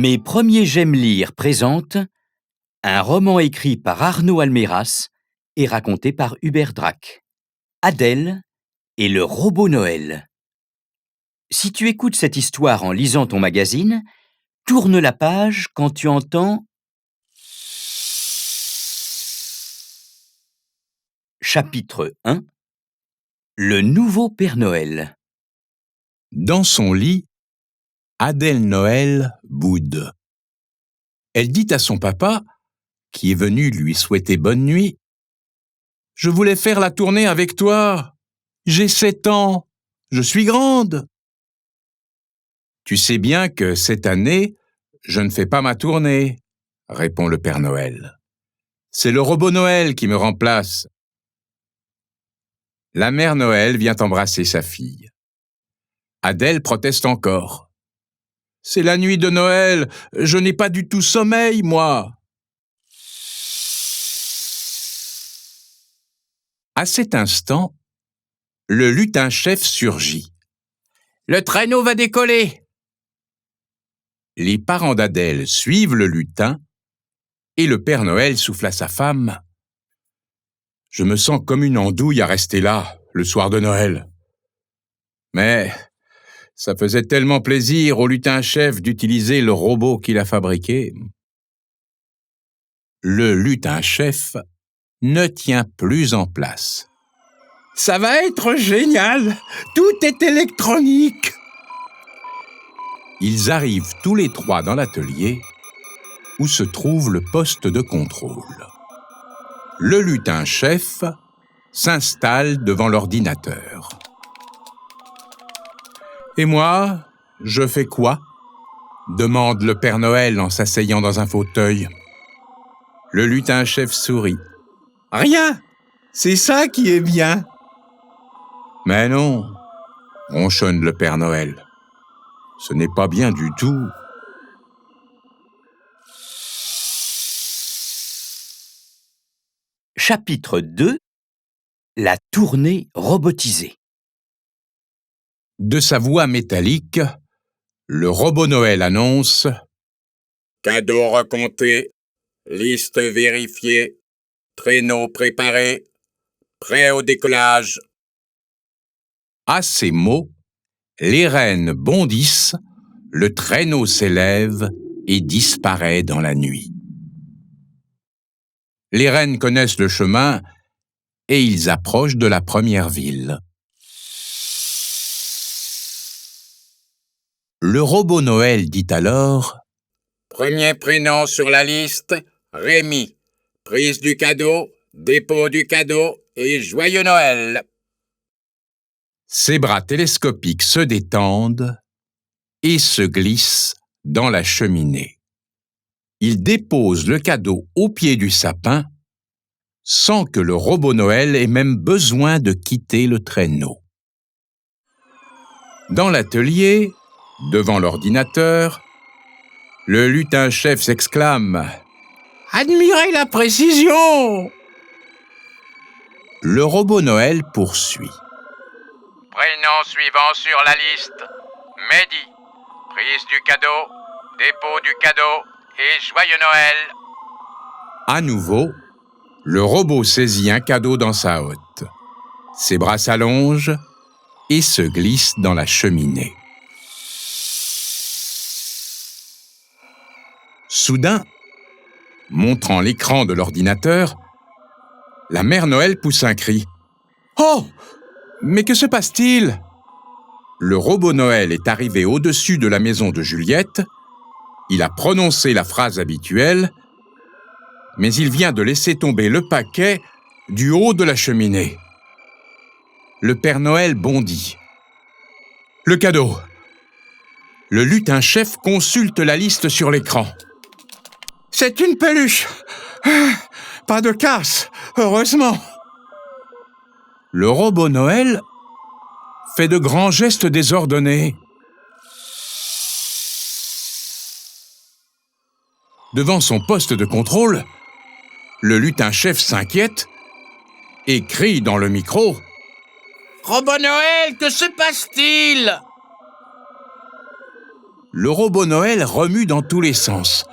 Mes premiers J'aime lire présente un roman écrit par Arnaud Alméras et raconté par Hubert Drac. Adèle et le robot Noël. Si tu écoutes cette histoire en lisant ton magazine, tourne la page quand tu entends Chapitre 1. Le nouveau Père Noël. Dans son lit, Adèle Noël boude. Elle dit à son papa, qui est venu lui souhaiter bonne nuit, « Je voulais faire la tournée avec toi. J'ai 7 ans. Je suis grande. » « Tu sais bien que cette année, je ne fais pas ma tournée, » répond le Père Noël. « C'est le robot Noël qui me remplace. » La mère Noël vient embrasser sa fille. Adèle proteste encore. « C'est la nuit de Noël, je n'ai pas du tout sommeil, moi. » À cet instant, le lutin-chef surgit. « Le traîneau va décoller !» Les parents d'Adèle suivent le lutin et le Père Noël souffle à sa femme. « Je me sens comme une andouille à rester là, le soir de Noël. Mais ça faisait tellement plaisir au lutin-chef d'utiliser le robot qu'il a fabriqué. » Le lutin-chef ne tient plus en place. « Ça va être génial! Tout est électronique !» Ils arrivent tous les trois dans l'atelier où se trouve le poste de contrôle. Le lutin-chef s'installe devant l'ordinateur. « Et moi, je fais quoi ?» demande le Père Noël en s'asseyant dans un fauteuil. Le lutin-chef sourit. « Rien! C'est ça qui est bien !» « Mais non !» ronchonne le Père Noël. « Ce n'est pas bien du tout. » Chapitre 2. La tournée robotisée. De sa voix métallique, le robot Noël annonce « Cadeaux recomptés, liste vérifiée, traîneau préparé, prêt au décollage. » À ces mots, les rênes bondissent, le traîneau s'élève et disparaît dans la nuit. Les rênes connaissent le chemin et ils approchent de la première ville. Le robot Noël dit alors « Premier prénom sur la liste, Rémi. Prise du cadeau, dépôt du cadeau et joyeux Noël. » Ses bras télescopiques se détendent et se glissent dans la cheminée. Il dépose le cadeau au pied du sapin sans que le robot Noël ait même besoin de quitter le traîneau. Dans l'atelier, devant l'ordinateur, le lutin-chef s'exclame « Admirez la précision !» Le robot Noël poursuit. Prénom suivant sur la liste, Mehdi. Prise du cadeau, dépôt du cadeau et joyeux Noël. À nouveau, le robot saisit un cadeau dans sa hotte. Ses bras s'allongent et se glissent dans la cheminée. Soudain, montrant l'écran de l'ordinateur, la mère Noël pousse un cri. « Oh! Mais que se passe-t-il » Le robot Noël est arrivé au-dessus de la maison de Juliette. Il a prononcé la phrase habituelle, mais il vient de laisser tomber le paquet du haut de la cheminée. Le Père Noël bondit. « Le cadeau !» Le lutin-chef consulte la liste sur l'écran. « C'est une peluche ! Pas de casse, heureusement !» Le robot Noël fait de grands gestes désordonnés. Devant son poste de contrôle, le lutin-chef s'inquiète et crie dans le micro « Robot Noël, que se passe-t-il » Le robot Noël remue dans tous les sens,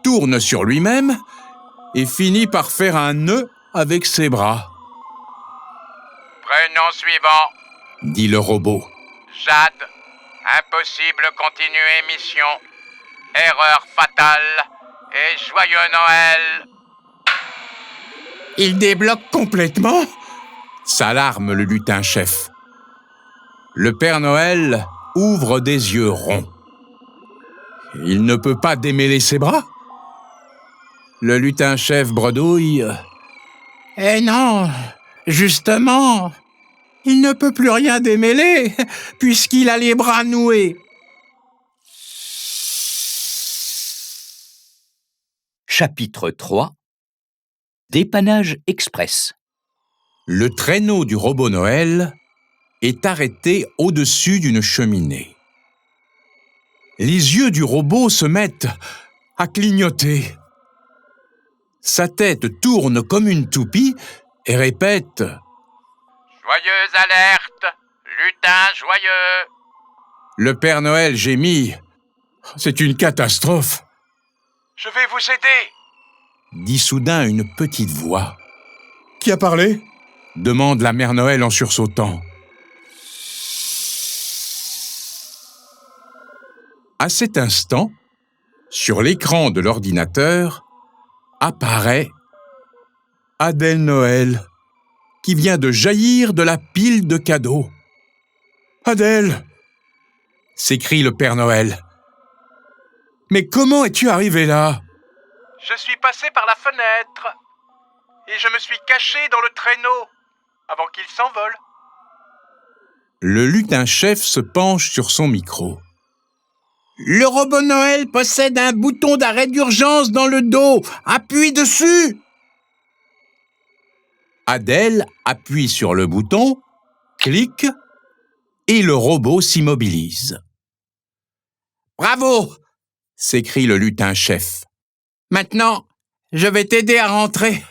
tourne sur lui-même et finit par faire un nœud avec ses bras. Prénom suivant. Dit le robot. Jade. Impossible continuer mission. Erreur fatale. Et joyeux Noël. Il débloque complètement ? S'alarme le lutin-chef. Le Père Noël ouvre des yeux ronds. Il ne peut pas démêler ses bras ? Le lutin-chef bredouille. Eh non, justement, il ne peut plus rien démêler, puisqu'il a les bras noués. Chapitre 3. Dépannage express. Le traîneau du robot Noël est arrêté au-dessus d'une cheminée. Les yeux du robot se mettent à clignoter. Sa tête tourne comme une toupie et répète « Joyeuse alerte. Lutin joyeux. » Le Père Noël gémit « C'est une catastrophe !» Je vais vous aider. Dit soudain une petite voix. « Qui a parlé ?» demande la Mère Noël en sursautant. À cet instant, sur l'écran de l'ordinateur, apparaît Adèle Noël, qui vient de jaillir de la pile de cadeaux. « Adèle !» s'écrie le Père Noël. « Mais comment es-tu arrivée là ?» Je suis passé par la fenêtre. Et je me suis caché dans le traîneau avant qu'il s'envole. Le lutin-chef se penche sur son micro. Le robot Noël possède un bouton d'arrêt d'urgence dans le dos. Appuie dessus. Adèle appuie sur le bouton, clique, et le robot s'immobilise. Bravo, s'écrie le lutin-chef. Maintenant, je vais t'aider à rentrer.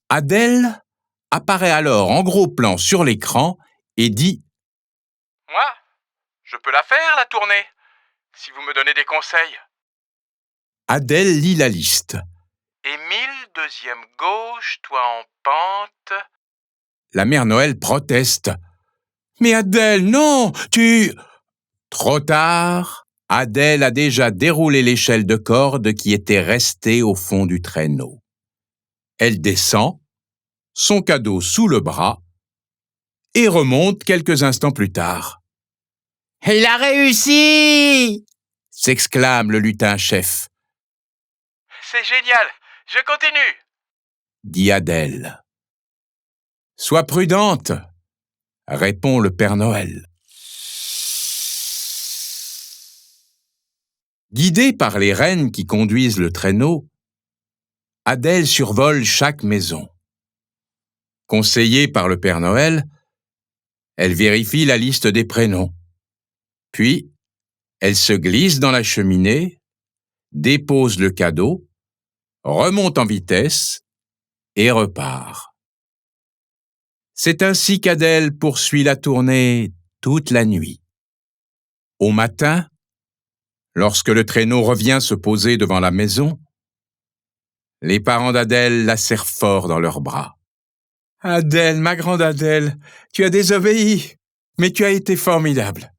Adèle apparaît alors en gros plan sur l'écran et dit « Moi, je peux la faire, la tournée, si vous me donnez des conseils. » Adèle lit la liste. Émile, deuxième gauche, toi en pente. La Mère Noël proteste. « Mais Adèle, non, tu… » Trop tard, Adèle a déjà déroulé l'échelle de corde qui était restée au fond du traîneau. Elle descend, son cadeau sous le bras, et remonte quelques instants plus tard. « Il a réussi !» s'exclame le lutin-chef. « C'est génial, je continue !» dit Adèle. « Sois prudente !» répond le Père Noël. Guidée par les rennes qui conduisent le traîneau, Adèle survole chaque maison. Conseillée par le Père Noël, elle vérifie la liste des prénoms. Puis, elle se glisse dans la cheminée, dépose le cadeau, remonte en vitesse et repart. C'est ainsi qu'Adèle poursuit la tournée toute la nuit. Au matin, lorsque le traîneau revient se poser devant la maison, les parents d'Adèle la serrent fort dans leurs bras. « Adèle, ma grande Adèle, tu as désobéi, mais tu as été formidable.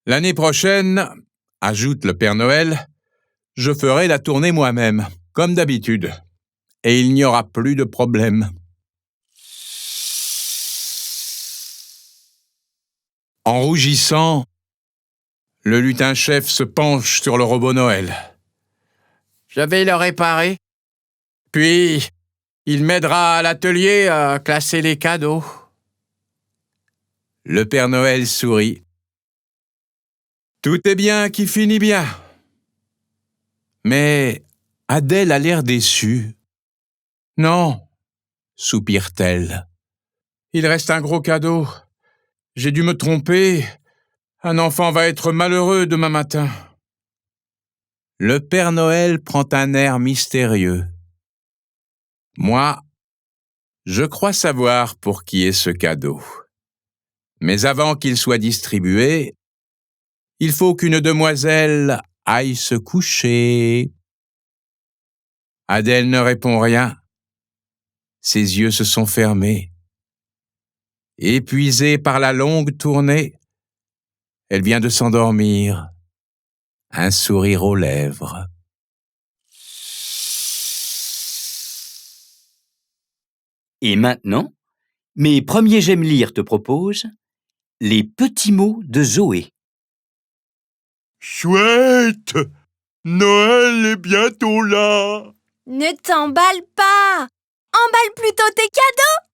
L'année prochaine, ajoute le Père Noël, je ferai la tournée moi-même, comme d'habitude, et il n'y aura plus de problème. » En rougissant, le lutin-chef se penche sur le robot Noël. « Je vais le réparer. Puis, il m'aidera à l'atelier à classer les cadeaux. » Le Père Noël sourit. « Tout est bien qui finit bien. » Mais Adèle a l'air déçue. « Non, soupire-t-elle. Il reste un gros cadeau. J'ai dû me tromper. Un enfant va être malheureux demain matin. » Le Père Noël prend un air mystérieux. « Moi, je crois savoir pour qui est ce cadeau. Mais avant qu'il soit distribué, il faut qu'une demoiselle aille se coucher. Adèle ne répond rien. Ses yeux se sont fermés. Épuisée par la longue tournée, elle vient de s'endormir, un sourire aux lèvres. Et maintenant, mes premiers J'aime lire te proposent les petits mots de Zoé. Chouette! Noël est bientôt là! Ne t'emballe pas! Emballe plutôt tes cadeaux!